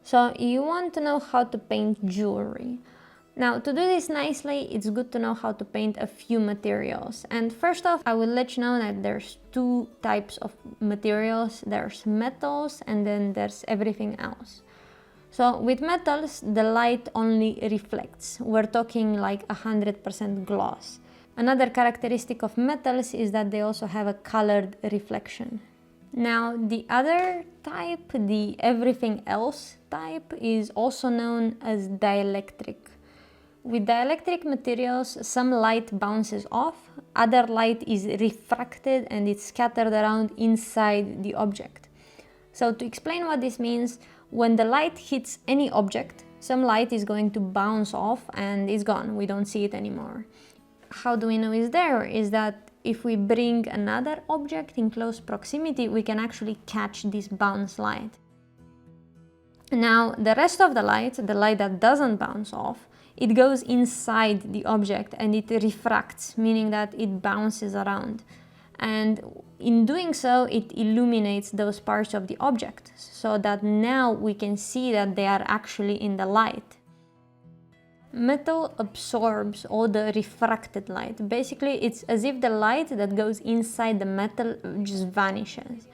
So you want to know how to paint jewelry. Now, to do this nicely, it's good to know how to paint a few materials. And first off, I will let you know that there's two types of materials. There's metals and then there's everything else. So with metals, the light only reflects. We're talking like 100% gloss. Another characteristic of metals is that they also have a colored reflection. Now, the other type, the everything else type, is also known as dielectric. With dielectric materials, some light bounces off, other light is refracted and it's scattered around inside the object. So to explain what this means, when the light hits any object, some light is going to bounce off and it's gone, we don't see it anymore. How do we know it's there? Is that if we bring another object in close proximity, we can actually catch this bounce light. Now, the rest of the light that doesn't bounce off, it goes inside the object and it refracts, meaning that it bounces around. And in doing so, it illuminates those parts of the object so that now we can see that they are actually in the light. Metal absorbs all the refracted light. Basically, it's as if the light that goes inside the metal just vanishes.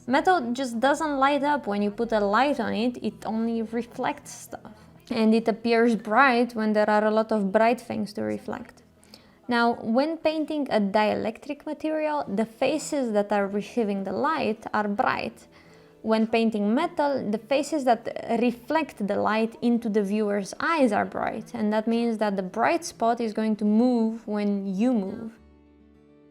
Metal just doesn't light up when you put a light on it, it only reflects stuff. And it appears bright when there are a lot of bright things to reflect. Now, when painting a dielectric material, the faces that are receiving the light are bright. When painting metal, the faces that reflect the light into the viewer's eyes are bright, and that means that the bright spot is going to move when you move.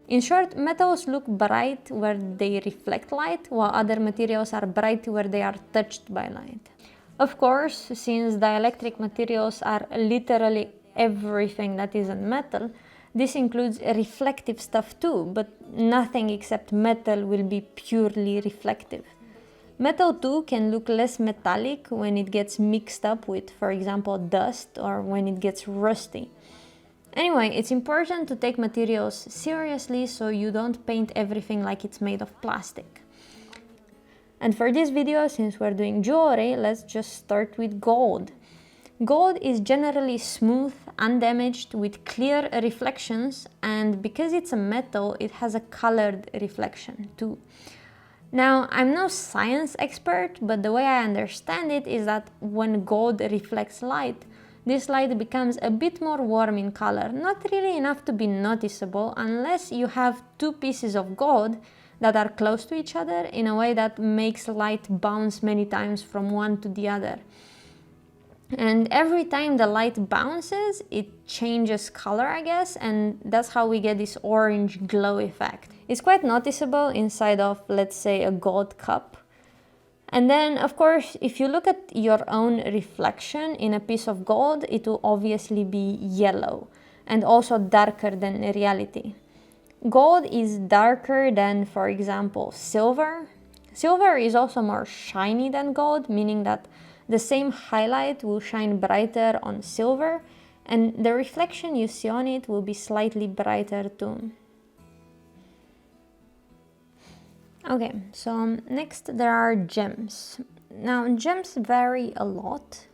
In short, metals look bright where they reflect light, while other materials are bright where they are touched by light. Of course, since dielectric materials are literally everything that isn't metal, this includes reflective stuff too, but nothing except metal will be purely reflective. Metal too can look less metallic when it gets mixed up with, for example, dust or when it gets rusty. Anyway, it's important to take materials seriously so you don't paint everything like it's made of plastic. And for this video, since we're doing jewelry, let's just start with gold. Gold is generally smooth, undamaged, with clear reflections, and because it's a metal, it has a colored reflection too. Now, I'm no science expert, but the way I understand it is that when gold reflects light, this light becomes a bit more warm in color, not really enough to be noticeable unless you have two pieces of gold that are close to each other in a way that makes light bounce many times from one to the other. And every time the light bounces, it changes color, I guess, and that's how we get this orange glow effect. It's quite noticeable inside of, let's say, a gold cup. And then, of course, if you look at your own reflection in a piece of gold, it will obviously be yellow and also darker than reality. Gold is darker than, for example, silver. Silver is also more shiny than gold, meaning that the same highlight will shine brighter on silver, and the reflection you see on it will be slightly brighter too. Okay, so next there are gems. Now, gems vary a lot,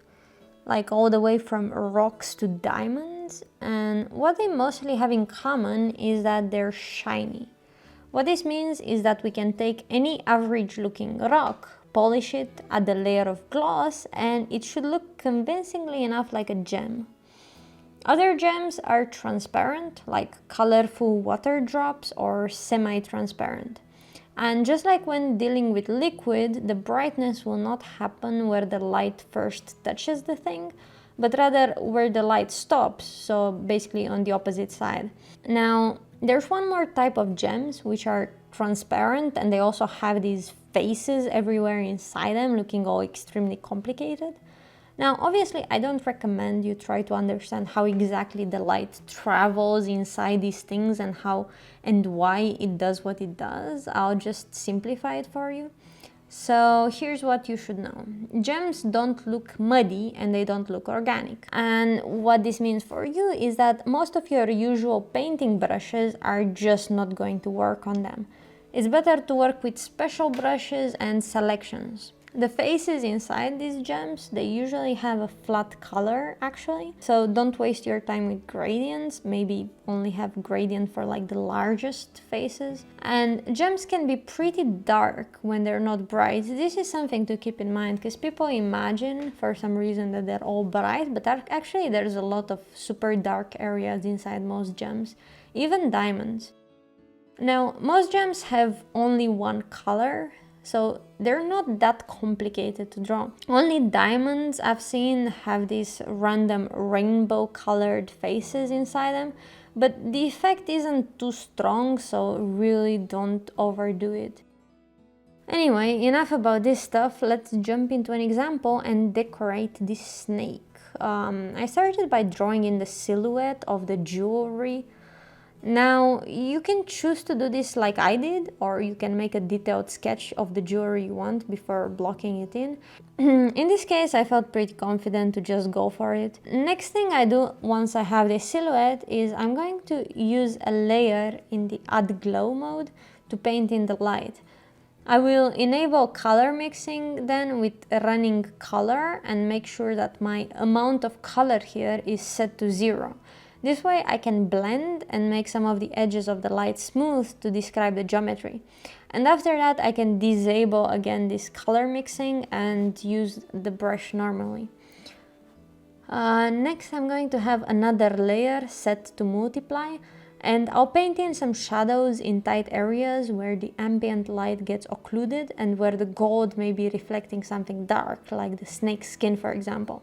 like all the way from rocks to diamonds, and what they mostly have in common is that they're shiny. What this means is that we can take any average looking rock, polish it, add a layer of gloss, and it should look convincingly enough like a gem. Other gems are transparent, like colorful water drops, or semi-transparent. And just like when dealing with liquid, the brightness will not happen where the light first touches the thing, but rather where the light stops, so basically on the opposite side. Now, there's one more type of gems which are transparent, and they also have these faces everywhere inside them, looking all extremely complicated. Now, obviously, I don't recommend you try to understand how exactly the light travels inside these things and how and why it does what it does. I'll just simplify it for you. So here's what you should know. Gems don't look muddy and they don't look organic. And what this means for you is that most of your usual painting brushes are just not going to work on them. It's better to work with special brushes and selections. The faces inside these gems, they usually have a flat color actually, so don't waste your time with gradients, maybe only have gradient for like the largest faces. And gems can be pretty dark when they're not bright. This is something to keep in mind because people imagine for some reason that they're all bright, but actually there's a lot of super dark areas inside most gems, even diamonds. Now, most gems have only one color, so they're not that complicated to draw. Only diamonds I've seen have these random rainbow colored faces inside them, but the effect isn't too strong, so really don't overdo it. Anyway, enough about this stuff, let's jump into an example and decorate this snake. I started by drawing in the silhouette of the jewelry. Now, you can choose to do this like I did, or you can make a detailed sketch of the jewelry you want before blocking it in. In this case, I felt pretty confident to just go for it. Next thing I do once I have this silhouette is I'm going to use a layer in the add glow mode to paint in the light. I will enable color mixing then with running color and make sure that my amount of color here is set to 0. This way I can blend and make some of the edges of the light smooth to describe the geometry. And after that I can disable again this color mixing and use the brush normally. Next I'm going to have another layer set to multiply, and I'll paint in some shadows in tight areas where the ambient light gets occluded and where the gold may be reflecting something dark, like the snake's skin for example.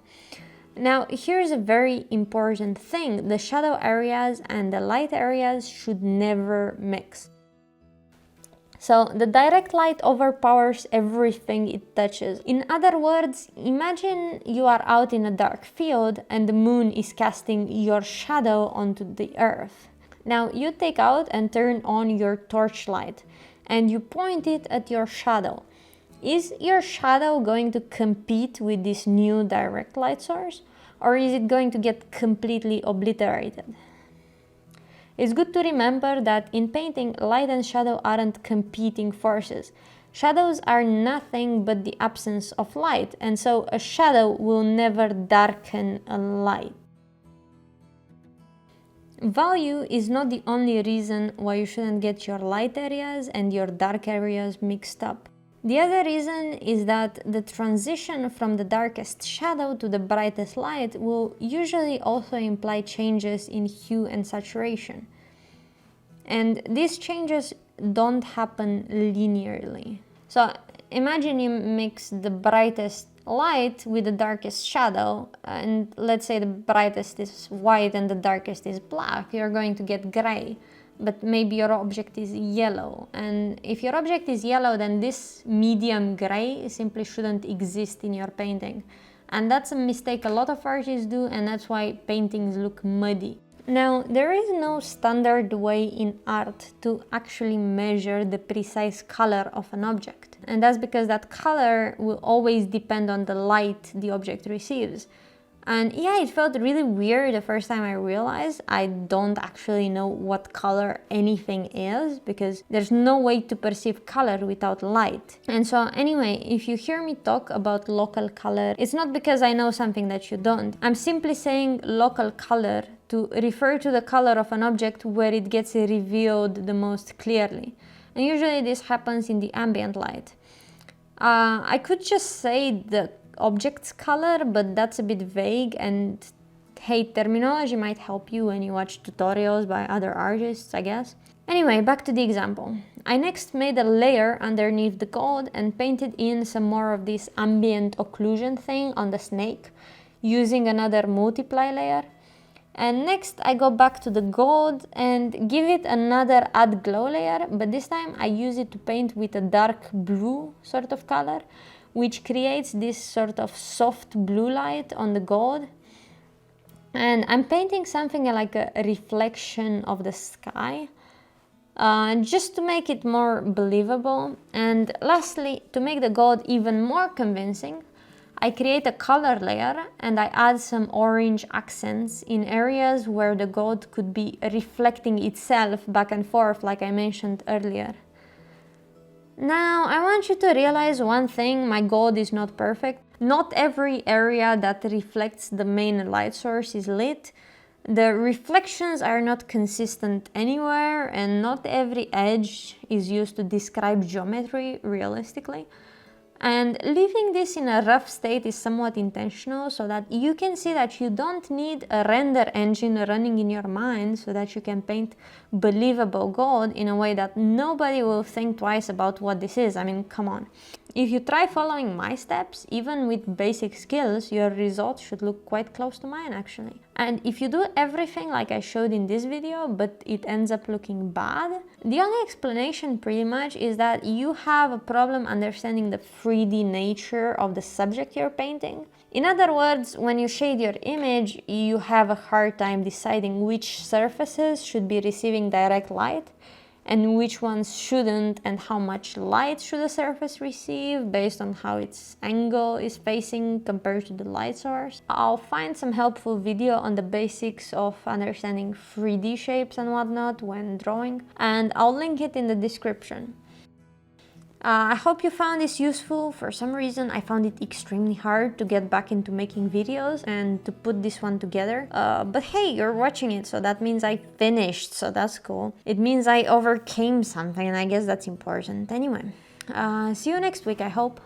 Now, here's a very important thing. The shadow areas and the light areas should never mix. So, the direct light overpowers everything it touches. In other words, imagine you are out in a dark field and the moon is casting your shadow onto the earth. Now, you take out and turn on your torchlight and you point it at your shadow. Is your shadow going to compete with this new direct light source, or is it going to get completely obliterated? It's good to remember that in painting, light and shadow aren't competing forces. Shadows are nothing but the absence of light, and so a shadow will never darken a light. Value is not the only reason why you shouldn't get your light areas and your dark areas mixed up. The other reason is that the transition from the darkest shadow to the brightest light will usually also imply changes in hue and saturation. And these changes don't happen linearly. So imagine you mix the brightest light with the darkest shadow, and let's say the brightest is white and the darkest is black, you're going to get gray. But maybe your object is yellow, and if your object is yellow, then this medium gray simply shouldn't exist in your painting. And that's a mistake a lot of artists do, and that's why paintings look muddy. Now, there is no standard way in art to actually measure the precise color of an object. And that's because that color will always depend on the light the object receives. And yeah, it felt really weird the first time I realized I don't actually know what color anything is, because there's no way to perceive color without light. And so anyway, if you hear me talk about local color, it's not because I know something that you don't. I'm simply saying local color to refer to the color of an object where it gets revealed the most clearly. And usually this happens in the ambient light. I could just say the object's color, but that's a bit vague, and hey, terminology might help you when you watch tutorials by other artists, I guess. Anyway, back to the example. I next made a layer underneath the gold and painted in some more of this ambient occlusion thing on the snake, using another multiply layer. And next I go back to the gold and give it another add glow layer, but this time I use it to paint with a dark blue sort of color, which creates this sort of soft blue light on the gold. And I'm painting something like a reflection of the sky, just to make it more believable. And lastly, to make the gold even more convincing, I create a color layer and I add some orange accents in areas where the gold could be reflecting itself back and forth, like I mentioned earlier. Now, I want you to realize one thing, my god is not perfect. Not every area that reflects the main light source is lit. The reflections are not consistent anywhere, and not every edge is used to describe geometry realistically. And leaving this in a rough state is somewhat intentional, so that you can see that you don't need a render engine running in your mind so that you can paint believable gold in a way that nobody will think twice about what this is. I mean, come on. If you try following my steps, even with basic skills, your results should look quite close to mine actually. And if you do everything like I showed in this video, but it ends up looking bad, the only explanation pretty much is that you have a problem understanding the 3D nature of the subject you're painting. In other words, when you shade your image, you have a hard time deciding which surfaces should be receiving direct light and which ones shouldn't, and how much light should a surface receive based on how its angle is facing compared to the light source. I'll find some helpful video on the basics of understanding 3D shapes and whatnot when drawing, and I'll link it in the description. I hope you found this useful. For some reason I found it extremely hard to get back into making videos and to put this one together. But hey, you're watching it, so that means I finished, so that's cool. It means I overcame something, and I guess that's important. Anyway, see you next week, I hope.